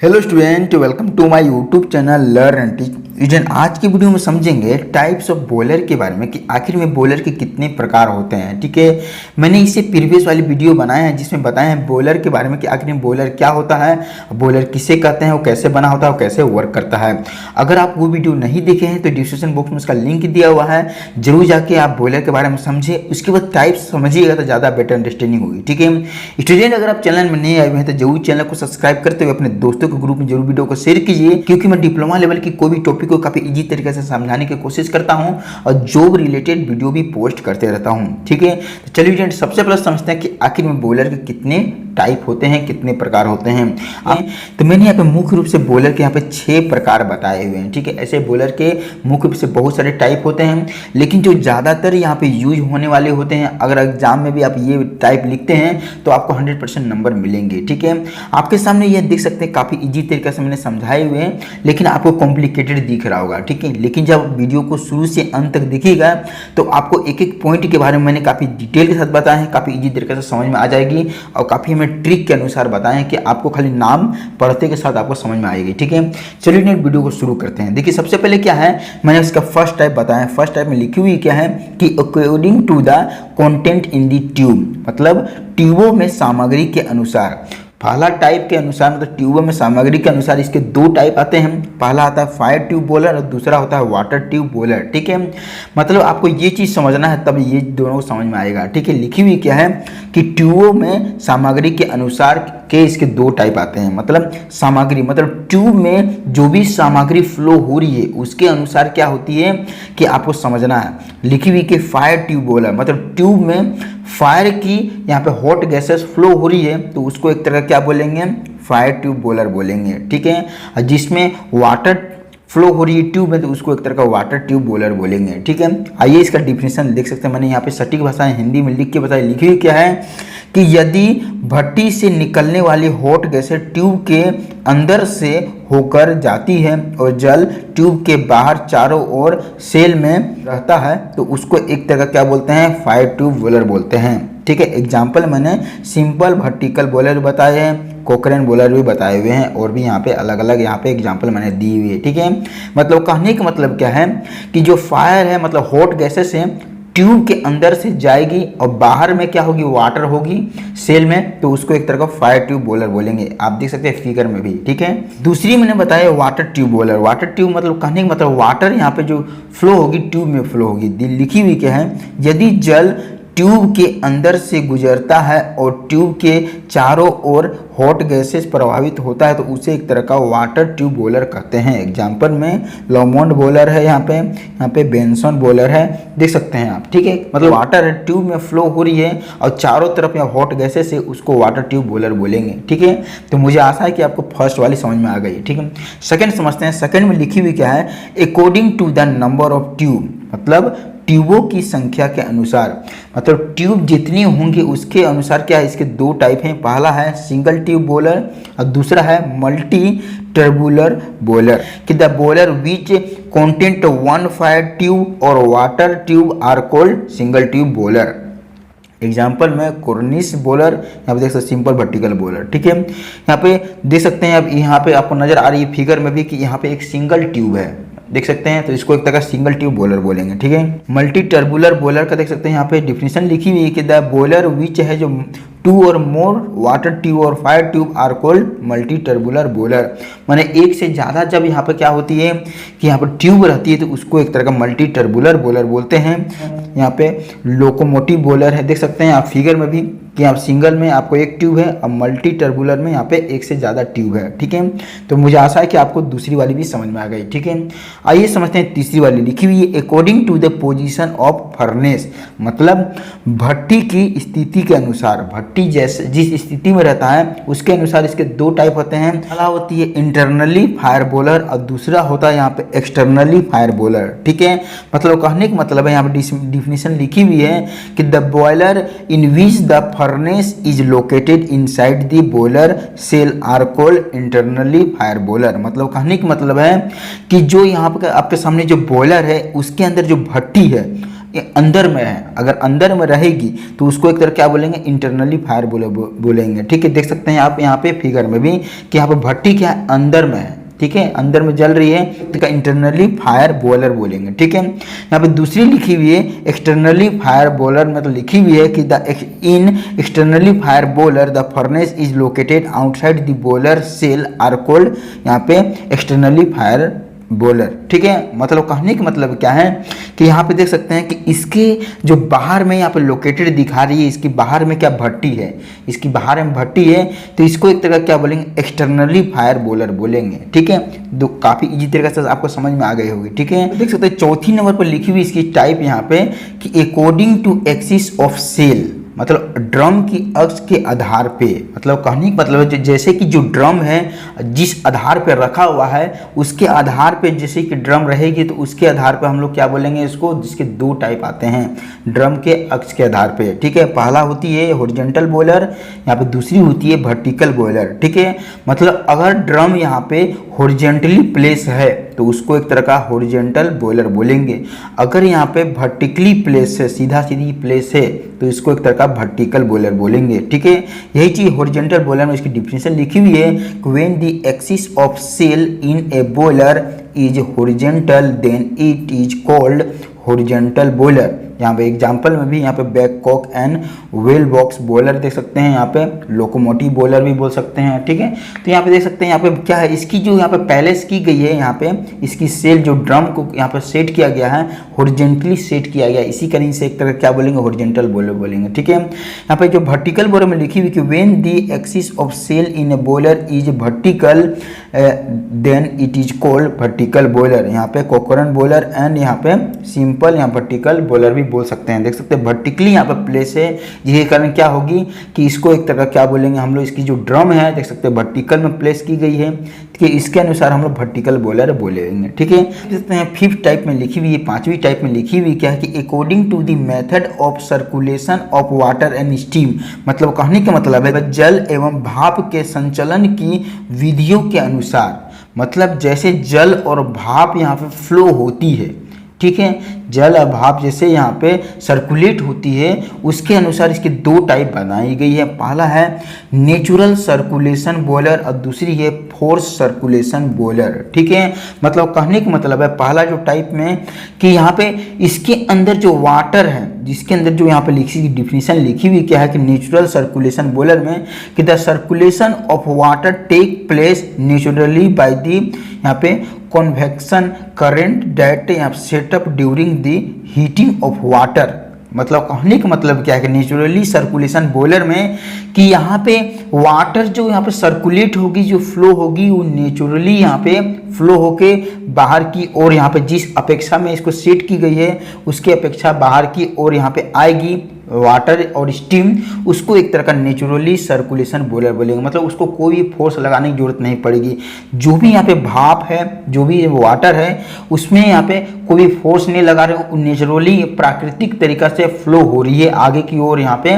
Hello student, welcome to my YouTube channel learn and teach. Student, आज की video में समझेंगे टाइप्स ऑफ बॉयलर के बारे में कि आखिर में बॉयलर के कितने प्रकार होते हैं। ठीक है, मैंने इससे प्रीवियस वाली वीडियो बनाया है जिसमें बताया है बॉयलर के बारे में कि आखिर में बॉयलर क्या होता है, बॉयलर किसे कहते हैं, वो कैसे बना होता है, वो कैसे वर्क करता है। अगर आप वो वीडियो नहीं देखे हैं तो डिस्क्रिप्शन बॉक्स में उसका लिंक दिया हुआ है, जरूर जाके आप बॉयलर के बारे में समझे, उसके बाद टाइप्स समझिएगा तो ज़्यादा बेटर अंडरस्टैंडिंग होगी। ठीक है स्टूडेंट, अगर आप चैनल में नए आए हुए हैं तो जरूर चैनल को सब्सक्राइब करते हुए अपने दोस्तों के ग्रुप में जरूर वीडियो को शेयर कीजिए, क्योंकि मैं डिप्लोमा लेवल की कोई भी टॉपिक को काफी इजी तरीके से समझाने की कोशिश करता हूं और जॉब रिलेटेड वीडियो भी पोस्ट करते रहता हूं। ठीक है, तो चलिए स्टूडेंट, सबसे पहले समझते हैं कि आखिर में बॉयलर के कितने टाइप होते हैं, कितने प्रकार होते हैं। तो मैंने यहाँ पे मुख्य रूप से बॉयलर के यहाँ पे 6 प्रकार बताए हुए हैं। ठीक है, ऐसे बॉयलर के मुख्य रूप से बहुत सारे टाइप होते हैं, लेकिन जो ज़्यादातर यहाँ पे यूज होने वाले होते हैं, अगर एग्जाम में भी आप ये टाइप लिखते हैं तो आपको 100% नंबर मिलेंगे। ठीक है, आपके सामने ये देख सकते हैं, काफ़ी ईजी तरीके से मैंने समझाए हुए हैं, लेकिन आपको कॉम्प्लिकेटेड दिख रहा होगा। ठीक है, लेकिन जब वीडियो को शुरू से अंत तक देखिएगा तो आपको एक एक पॉइंट के बारे में मैंने काफ़ी डिटेल के साथ बताया है, काफ़ी ईजी तरीके से समझ में आ जाएगी और काफ़ी ट्रिक के अनुसार बताएं कि आपको खाली नाम पढ़ते के साथ आपको समझ में आएगी। ठीक है, चलिए नेट वीडियो को शुरू करते हैं। देखिए, सबसे पहले क्या है, मैंने इसका फर्स्ट टाइप बताया। फर्स्ट टाइप में लिखी हुई क्या है कि according to the content in the tube, मतलब ट्यूबों में सामग्री के अनुसार। पहला टाइप के अनुसार मतलब ट्यूबों में सामग्री के अनुसार इसके 2 टाइप आते हैं। पहला आता है फायर ट्यूब बॉयलर और दूसरा होता है वाटर ट्यूब बॉयलर। ठीक है, मतलब आपको ये चीज़ समझना है तब ये दोनों समझ में आएगा। ठीक है, लिखी हुई क्या है कि ट्यूबों में सामग्री के अनुसार के इसके 2 टाइप आते हैं। मतलब सामग्री मतलब ट्यूब में जो भी सामग्री फ्लो हो रही है उसके अनुसार क्या होती है कि आपको समझना है। लिखी हुई कि फायर ट्यूब बॉयलर मतलब ट्यूब में फायर की यहाँ पे हॉट गैसेस फ्लो हो रही है तो उसको एक तरह क्या बोलेंगे, फायर ट्यूब बॉयलर बोलेंगे। ठीक है, और जिसमें वाटर फ्लो हो रही है ट्यूब में तो उसको एक तरह का वाटर ट्यूब बॉयलर बोलेंगे। ठीक है, आइए इसका डिफिनेशन देख सकते हैं। मैंने यहाँ पे सटीक भाषा हिंदी में लिख के बताई। लिखी हुई क्या है कि यदि भट्टी से निकलने वाली हॉट गैसें ट्यूब के अंदर से होकर जाती है और जल ट्यूब के बाहर चारों ओर सेल में रहता है तो उसको एक तरह क्या बोलते हैं, फायर ट्यूब बॉयलर बोलते हैं। ठीक है, एग्जाम्पल मैंने सिंपल वर्टिकल बॉयलर बताए हैं, कोकरेन बॉयलर भी बताए हुए हैं और भी यहाँ पे अलग अलग यहाँ पे एग्जाम्पल मैंने दी हुई है। ठीक है, मतलब कहने का मतलब क्या है कि जो फायर है मतलब हॉट गैसेस है ट्यूब के अंदर से जाएगी और बाहर में क्या होगी, वाटर होगी सेल में, तो उसको एक तरह का फायर ट्यूब बॉयलर बोलेंगे। आप देख सकते हैं फिगर में भी। ठीक है, दूसरी मैंने बताया water tube boiler. Water tube मतलब कहने का मतलब वाटर यहाँ पे जो फ्लो होगी ट्यूब में फ्लो होगी। लिखी हुई क्या है, यदि जल ट्यूब के अंदर से गुजरता है और ट्यूब के चारों ओर हॉट गैसेस प्रभावित होता है तो उसे एक तरह का वाटर ट्यूब बॉयलर कहते हैं। एग्जाम्पल में लॉमोंड बॉयलर है, यहाँ पे बेंसन बॉयलर है, देख सकते हैं आप। ठीक है, मतलब वाटर ट्यूब में फ्लो हो रही है और चारों तरफ यहाँ हॉट गैसेस है, उसको वाटर ट्यूब बॉयलर बोलेंगे। ठीक है, तो मुझे आशा है कि आपको फर्स्ट वाली समझ में आ गई। ठीक है, सेकेंड समझते हैं। सेकेंड में लिखी हुई क्या है, according to the number of tube, मतलब ट्यूबों की संख्या के अनुसार, मतलब ट्यूब जितनी होंगी उसके अनुसार क्या है, इसके 2 टाइप हैं। पहला है सिंगल ट्यूब बॉयलर और दूसरा है मल्टी टर्बुलर बॉयलर कि the boiler which content 1 fire tube और water tube are called single tube boiler. Example में कॉर्निश बॉयलर, यहाँ पे देख सकते हैं सिंपल वर्टिकल बॉयलर। ठीक है, यहाँ पे देख सकते हैं, अब यहाँ पे आपको नजर आ रही है फिगर में भी कि यहाँ पे एक सिंगल ट्यूब है, देख सकते हैं, तो इसको एक तरह का सिंगल ट्यूब बॉयलर बोलेंगे। ठीक है, मल्टी टर्बुलर बॉयलर का देख सकते हैं यहाँ पे डिफिनेशन लिखी हुई है कि द बॉयलर विच है जो 2 और मोर वाटर ट्यूब और fire tube are called multi tubular boiler. माने एक से ज़्यादा जब यहाँ पे क्या होती है कि यहाँ पर ट्यूब रहती है तो उसको एक तरह का मल्टी टर्बुलर बॉयलर बोलते हैं। यहाँ पे लोकोमोटिव बॉयलर है, देख सकते हैं आप फिगर में भी कि आप सिंगल में आपको एक ट्यूब है और मल्टी टर्बुलर में यहाँ पे एक से ज़्यादा ट्यूब है। ठीक है, तो मुझे आशा है कि आपको दूसरी वाली भी समझ में आ गई। ठीक है, आइए समझते हैं तीसरी वाली। लिखी हुई है according to the position of furnace, मतलब भट्टी की स्थिति के अनुसार, भट्टी जैसे जिस स्थिति में रहता है उसके अनुसार इसके 2 टाइप होते हैं। पहला होती है इंटरनली फायर बॉयलर और दूसरा होता है यहाँ पे एक्सटर्नली फायर बॉयलर। ठीक है, मतलब कहने का मतलब है यहाँ पे डिफिनेशन लिखी हुई है कि the boiler in which the furnace is located inside the boiler cell are called internally fire boiler। मतलब कहने का मतलब है कि जो यहाँ पे आपके सामने जो बॉयलर है उसके अंदर जो भट्टी है अंदर में है, अगर अंदर में रहेगी तो उसको एक तरह क्या बोलेंगे, इंटरनली फायर बोलेंगे। ठीक है, देख सकते हैं आप यहाँ पे फिगर में भी कि यहाँ पे भट्टी क्या है, अंदर में है। ठीक है, अंदर में जल रही है तो इंटरनली फायर बॉयलर बोलेंगे। ठीक है, यहाँ पे दूसरी लिखी हुई है एक्सटर्नली फायर बॉयलर में, तो लिखी हुई है कि in externally fire boiler the furnace is located outside the boiler shell are called यहाँ पे एक्सटर्नली फायर बॉयलर। ठीक है, मतलब कहने का मतलब क्या है कि यहाँ पे देख सकते हैं कि इसके जो बाहर में यहाँ पे लोकेटेड दिखा रही है, इसकी बाहर में क्या भट्टी है, इसकी बाहर में भट्टी है, तो इसको एक तरह क्या बोलेंगे, एक्सटर्नली फायर बॉयलर बोलेंगे। ठीक है, तो काफ़ी इजी तरीके से आपको समझ में आ गई होगी। ठीक है, देख सकते हैं चौथी नंबर पर लिखी हुई इसकी टाइप यहाँ पे कि according to axis of shell, मतलब ड्रम की अक्ष के आधार पे, मतलब कहने का मतलब जैसे कि जो ड्रम है जिस आधार पे रखा हुआ है उसके आधार पे जैसे कि ड्रम रहेगी तो उसके आधार पे हम लोग क्या बोलेंगे इसको, जिसके दो टाइप आते हैं ड्रम के अक्ष के आधार पे। ठीक है, पहला होती है हॉरिजॉन्टल बॉयलर, यहाँ पे दूसरी होती है वर्टिकल बॉयलर। ठीक है, मतलब अगर ड्रम यहाँ पे हॉरिजॉन्टली प्लेस है तो उसको एक तरह का हॉरिजॉन्टल बॉयलर बोलेंगे, अगर यहाँ पे वर्टिकली प्लेस है, सीधा सीधी प्लेस है, तो इसको एक तरह का वर्टिकल बॉयलर बोलेंगे। ठीक है, यही चीज हॉरिजॉन्टल बॉयलर में इसकी डिफिनेशन लिखी हुई है, when the axis of shell in a boiler is horizontal then it is called horizontal boiler. यहाँ पे एग्जाम्पल में भी यहाँ पे Babcock and Wilcox boiler देख सकते हैं, यहाँ पे लोकोमोटिव बॉयलर भी बोल सकते हैं। ठीक है, तो यहाँ पे देख सकते हैं यहाँ पे क्या है, इसकी जो यहाँ पे पैलेस की गई है, यहाँ पे इसकी सेल जो ड्रम को यहाँ पे सेट किया गया है हॉरिजॉन्टली सेट किया गया, इसी कारण से एक तरह क्या बोलेंगे, हॉरिजॉन्टल बॉयलर बोलेंगे। ठीक है, यहाँ पे जो वर्टिकल बॉयलर में लिखी हुई कि when the axis of shell in a boiler is vertical then it is called vertical boiler. यहाँ पे कोकोरन बॉयलर एंड यहाँ पे सिंपल यहाँ वर्टिकल बॉयलर भी बोल सकते हैं। देख सकते हैं वर्टिकली यहाँ पे प्लेस है, जिसके कारण क्या होगी कि इसको एक तरह क्या बोलेंगे हम लोग, इसकी जो ड्रम है देख सकते हैं वर्टिकल में प्लेस की गई है, कि इसके अनुसार हम लोग वर्टिकल बॉयलर बोलेंगे। ठीक है, देखते हैं फिफ्थ टाइप में लिखी हुई है, पांचवी टाइप में लिखी हुई क्या है कि according to the method of circulation of water and steam, मतलब कहने का मतलब है जल एवं भाप के संचलन की विधियों के अनुसार, मतलब जैसे जल और भाप यहाँ पे फ्लो होती है। ठीक है, जल और भाप जैसे यहाँ पे सर्कुलेट होती है उसके अनुसार इसके दो टाइप बनाई गई है, पहला है नेचुरल सर्कुलेशन बॉयलर और दूसरी है फोर्स सर्कुलेशन बॉयलर। ठीक है, मतलब कहने का मतलब है पहला जो टाइप में कि यहाँ पे इसके अंदर जो वाटर है, जिसके अंदर जो यहाँ पे लिखी डिफिनीशन लिखी हुई क्या है कि नेचुरल सर्कुलेशन बॉयलर में कि the circulation of water take place naturally by the यहाँ पे कन्वेक्शन करंट दैट यहाँ setup during the heating of water. मतलब कहने का मतलब क्या है कि नेचुरली सर्कुलेशन बॉयलर में कि यहाँ पे वाटर जो यहाँ पे सर्कुलेट होगी, जो फ्लो होगी, वो नेचुरली यहाँ पे फ्लो होके बाहर की ओर यहाँ पे जिस अपेक्षा में इसको सेट की गई है उसके अपेक्षा बाहर की ओर यहाँ पे आएगी वाटर और स्टीम, उसको एक तरह का नेचुरली सर्कुलेशन बॉयलर बोलेंगे। मतलब उसको कोई भी फोर्स लगाने की जरूरत नहीं पड़ेगी, जो भी यहाँ पे भाप है, जो भी वाटर है, उसमें यहाँ पे कोई फोर्स नहीं लगा रहे हो, नेचुरली प्राकृतिक तरीका से फ्लो हो रही है, आगे की ओर यहाँ पे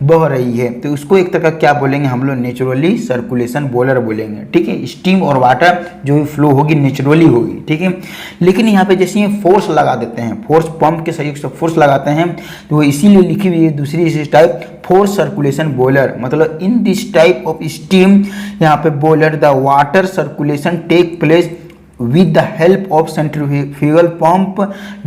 बह रही है, तो उसको एक तरह का क्या बोलेंगे हम लोग, नेचुरली सर्कुलेशन बॉयलर बोलेंगे। ठीक है, स्टीम और वाटर जो भी फ्लो होगी नेचुरली होगी। ठीक है, लेकिन यहाँ पे जैसे फोर्स लगा देते हैं, फोर्स पंप के सहयोग से फोर्स लगाते हैं, तो वो इसीलिए लिखी हुई है दूसरी टाइप फोर्स सर्कुलेशन बॉयलर। मतलब in this type of steam यहाँ पे boiler the water circulation take place with the help of centrifugal pump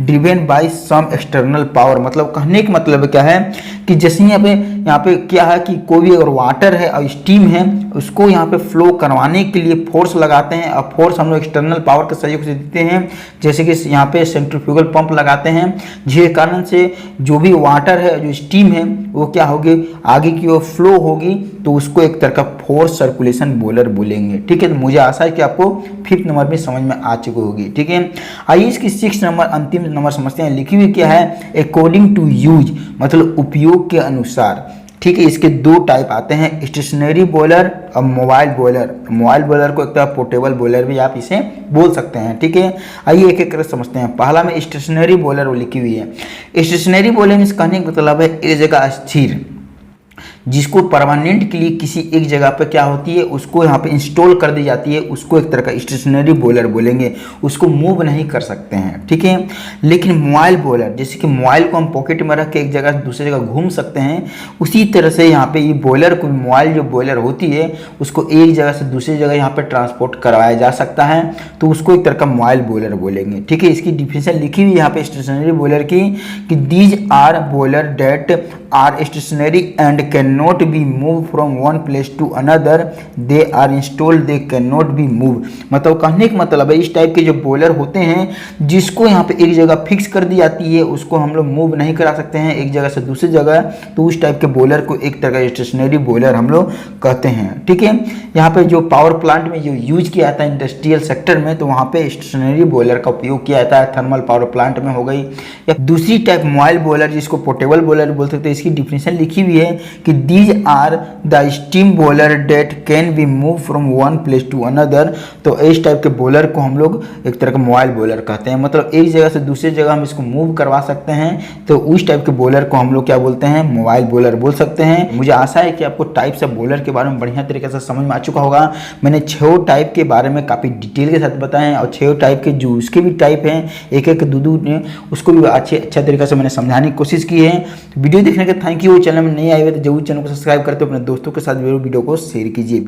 driven by some external power। मतलब कहने का मतलब क्या है कि जैसे यहाँ पे क्या है कि कोई भी अगर वाटर है और स्टीम है उसको यहाँ पे फ्लो करवाने के लिए फोर्स लगाते हैं, और फोर्स हम लोग एक्सटर्नल पावर के सहयोग से देते हैं, जैसे कि यहाँ पे सेंट्रीफ्यूगल पंप लगाते हैं, जिसके कारण से जो भी वाटर है, जो स्टीम है, वो क्या होगी, आगे की ओर फ्लो होगी, तो उसको एक तरह का फोर्स सर्कुलेशन बॉयलर बोलेंगे। ठीक है, तो मुझे आशा है कि आपको फिफ्थ नंबर में समझ में आ चुकी होगी। ठीक है, आइए इसकी सिक्स नंबर अंतिम नंबर समझते हैं। लिखी हुई क्या है, अकॉर्डिंग टू यूज, मतलब उपयोग के अनुसार। ठीक है, इसके दो टाइप आते हैं, स्टेशनरी बॉयलर और मोबाइल बॉयलर। मोबाइल बॉयलर को एक तरह पोर्टेबल बॉयलर भी आप इसे बोल सकते हैं। ठीक है, आइए एक एक करके समझते हैं। पहला में स्टेशनरी बॉयलर लिखी हुई है। स्टेशनरी बॉयलर में कहने का मतलब है एक जगह स्थिर, जिसको परमानेंट के लिए किसी एक जगह पे क्या होती है, उसको यहाँ पे इंस्टॉल कर दी जाती है, उसको एक तरह का स्टेशनरी बॉयलर बोलेंगे, उसको मूव नहीं कर सकते हैं, ठीक है। लेकिन मोबाइल बॉयलर, जैसे कि मोबाइल को हम पॉकेट में रख के एक जगह से दूसरी जगह घूम सकते हैं, उसी तरह से यहाँ पे ये बॉयलर को, मोबाइल जो बॉयलर होती है उसको एक जगह से दूसरी जगह यहाँ पे ट्रांसपोर्ट करवाया जा सकता है, तो उसको एक तरह का मोबाइल बॉयलर बोलेंगे, ठीक है। इसकी डिफिनेशन लिखी हुई यहाँ पे स्टेशनरी बॉयलर की कि these are boiler that are stationary and can not be move from one place to another, they are installed, they can not be move. मतलब कहने का मतलब है इस टाइप के जो बॉयलर होते हैं जिसको यहाँ पे एक जगह फिक्स कर दी जाती है, उसको हम लोग मूव नहीं करा सकते हैं एक जगह से दूसरी जगह, तो उस टाइप के बॉयलर को एक तरह का स्टेशनरी बॉयलर हम लोग कहते हैं, ठीक है। यहाँ पे जो पावर प्लांट में जो यूज किया जाता है इंडस्ट्रियल सेक्टर में, तो वहाँ पे स्टेशनरी बॉयलर का उपयोग किया जाता है, थर्मल पावर प्लांट में हो गई। या दूसरी टाइप मोबाइल बॉयलर जिसको पोर्टेबल बॉयलर बोल सकते हैं, इसकी डिफिनेशन लिखी हुई है कि these are the steam boiler that can be move from one place to another. तो इस टाइप के बॉयलर को हम लोग एक तरह का मोबाइल बॉयलर कहते हैं, मतलब एक जगह से दूसरी जगह हम इसको मूव करवा सकते हैं, तो उस टाइप के बॉयलर को हम लोग क्या बोलते हैं, मोबाइल बॉयलर बोल सकते हैं। मुझे आशा है कि आपको टाइप्स ऑफ बॉयलर के बारे में बढ़िया तरीके से समझ में आ चुका होगा। मैंने 6 टाइप के बारे में काफ़ी डिटेल के साथ बताए हैं, और 6 टाइप के जो उसके भी टाइप हैं, एक एक दो ने उसको भी अच्छा तरीके से मैंने समझाने की कोशिश की है। वीडियो देखने के थैंक यू। चैनल में नहीं आए हुए तो जरूर चैनल को सब्सक्राइब करते हो, अपने दोस्तों के साथ वीडियो को शेयर कीजिए।